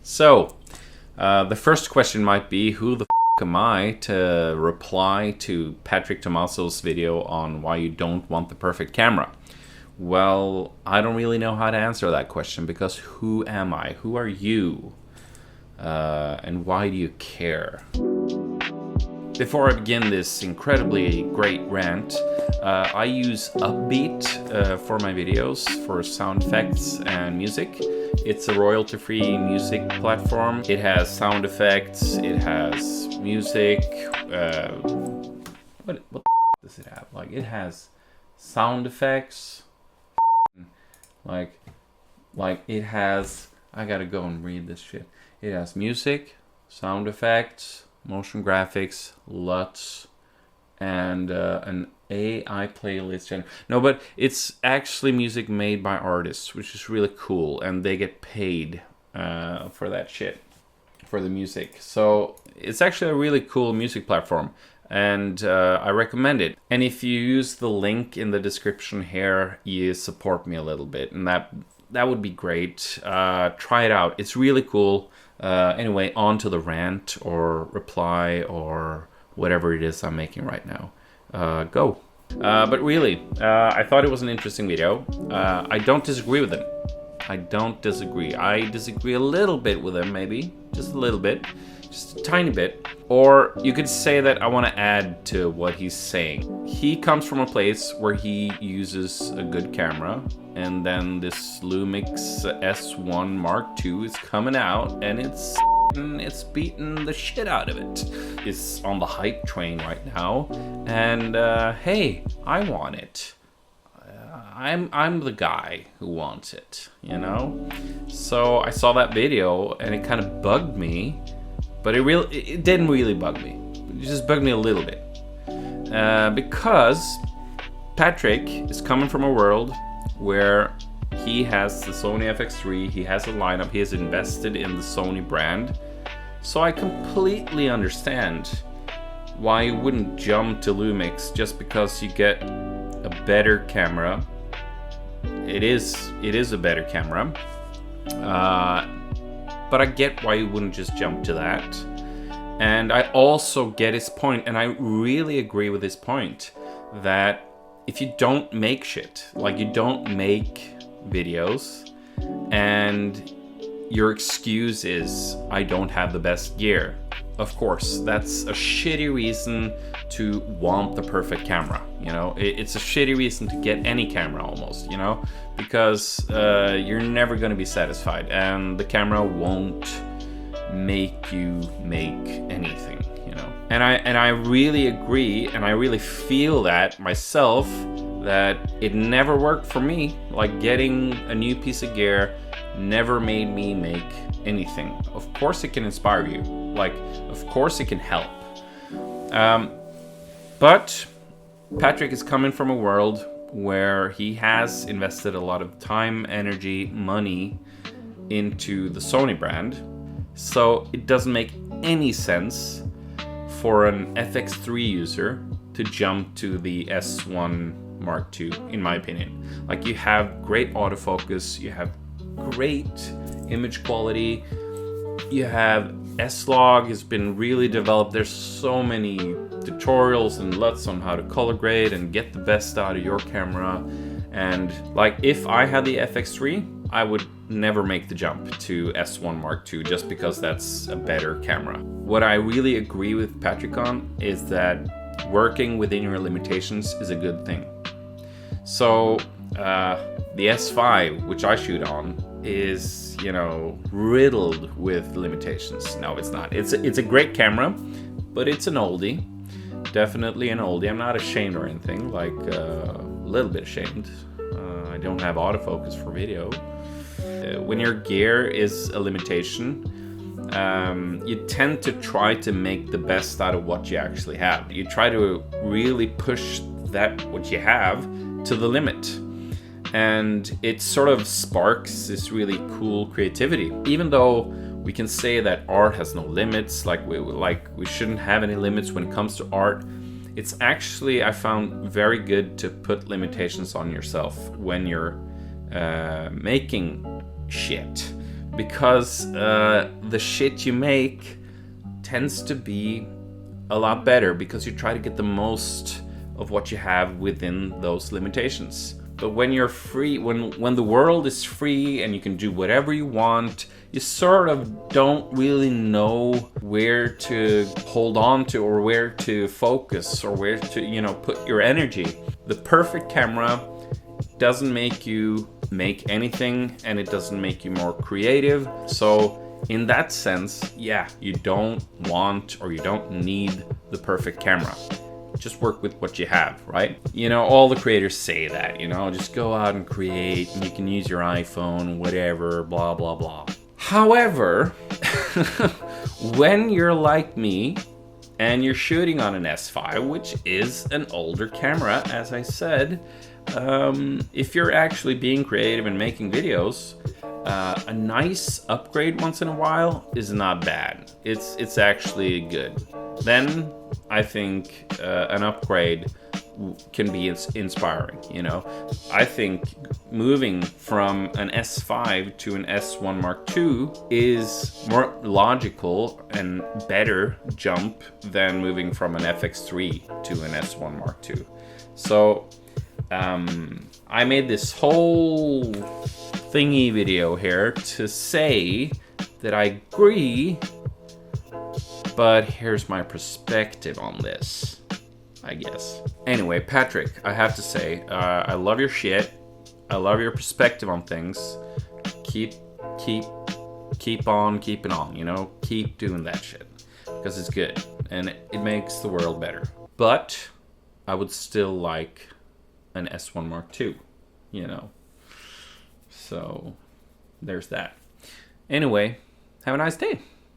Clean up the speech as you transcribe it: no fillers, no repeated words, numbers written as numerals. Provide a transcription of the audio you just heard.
So, the first question might be, who the f am I to reply to Patrick Tomaso's video on why you don't want the perfect camera? Well, I don't really know how to answer that question, because who am I? Who are you? And why do you care? Before I begin this incredibly great rant, I use Upbeat for my videos, for sound effects and music. It's a royalty-free music platform. It has sound effects, it has music. What does it have? Like, it has sound effects. Like it has, I gotta go and read this shit. It has music, sound effects, motion graphics, LUTs, and an AI playlist. No, but it's actually music made by artists, which is really cool, and they get paid for that shit, for the music. So it's actually a really cool music platform, and I recommend it. And if you use the link in the description here, you support me a little bit, and that would be great. Try it out. It's really cool. Anyway, on to the rant or reply or whatever it is I'm making right now. Go. But really, I thought it was an interesting video. I don't disagree with him. I don't disagree. I disagree a little bit with him, maybe. Just a little bit. Just a tiny bit. Or you could say that I want to add to what he's saying. He comes from a place where he uses a good camera, and then this Lumix S1 Mark II is coming out, and it's beating the shit out of it. It's on the hype train right now, and hey, I want it. I'm the guy who wants it, you know? So I saw that video, and it kind of bugged me, but it didn't really bug me. It just bugged me a little bit. Because Patrick is coming from a world where he has the Sony FX3, he has a lineup, he has invested in the Sony brand. So I completely understand why you wouldn't jump to Lumix just because you get a better camera. It is a better camera. But I get why you wouldn't just jump to that. And I also get his point, and I really agree with his point, that if you don't make shit, like you don't make videos, and your excuse is, I don't have the best gear. Of course, that's a shitty reason to want the perfect camera, you know? It's a shitty reason to get any camera almost, you know? Because you're never gonna be satisfied, and the camera won't make you make anything, you know? And I really agree, and I really feel that myself, that it never worked for me. Like, getting a new piece of gear never made me make anything. Of course it can inspire you. Like, of course it can help. But Patrick is coming from a world where he has invested a lot of time, energy, money into the Sony brand. So it doesn't make any sense for an FX3 user to jump to the S1 Mark II, in my opinion. Like, you have great autofocus, you have great image quality, you have S-Log has been really developed. There's so many tutorials and LUTs on how to color grade and get the best out of your camera. And like, if I had the FX3, I would never make the jump to S1 Mark II just because that's a better camera. What I really agree with Patrick on is that working within your limitations is a good thing. So the S5, which I shoot on, is, you know, riddled with limitations. No, it's not. It's a great camera, but it's an oldie. Definitely an oldie. I'm not ashamed or anything, like a little bit ashamed. I don't have autofocus for video. When your gear is a limitation, you tend to try to make the best out of what you actually have. You try to really push what you have to the limit. And it sort of sparks this really cool creativity. Even though we can say that art has no limits, like we shouldn't have any limits when it comes to art, it's actually, I found, very good to put limitations on yourself when you're making shit. because the shit you make tends to be a lot better because you try to get the most of what you have within those limitations. But when you're free, when the world is free and you can do whatever you want, you sort of don't really know where to hold on to or where to focus or where to, you know, put your energy. The perfect camera doesn't make you make anything, and it doesn't make you more creative. So in that sense, yeah, you don't want or you don't need the perfect camera. Just work with what you have, right? You know, all the creators say that, you know, just go out and create, and you can use your iPhone, whatever, blah, blah, blah. However, when you're like me and you're shooting on an S5, which is an older camera, as I said, if you're actually being creative and making videos, a nice upgrade once in a while is not bad. It's actually good. Then I think an upgrade can be inspiring, you know. I think moving from an S5 to an S1 Mark II is more logical and better jump than moving from an FX3 to an S1 Mark II. So I made this whole thingy video here to say that I agree, but here's my perspective on this, I guess. Anyway, Patrick, I have to say, I love your shit. I love your perspective on things. Keep on keeping on, you know? Keep doing that shit. Because it's good. And it makes the world better. But I would still like an S1 Mark II, you know? So, there's that. Anyway, have a nice day.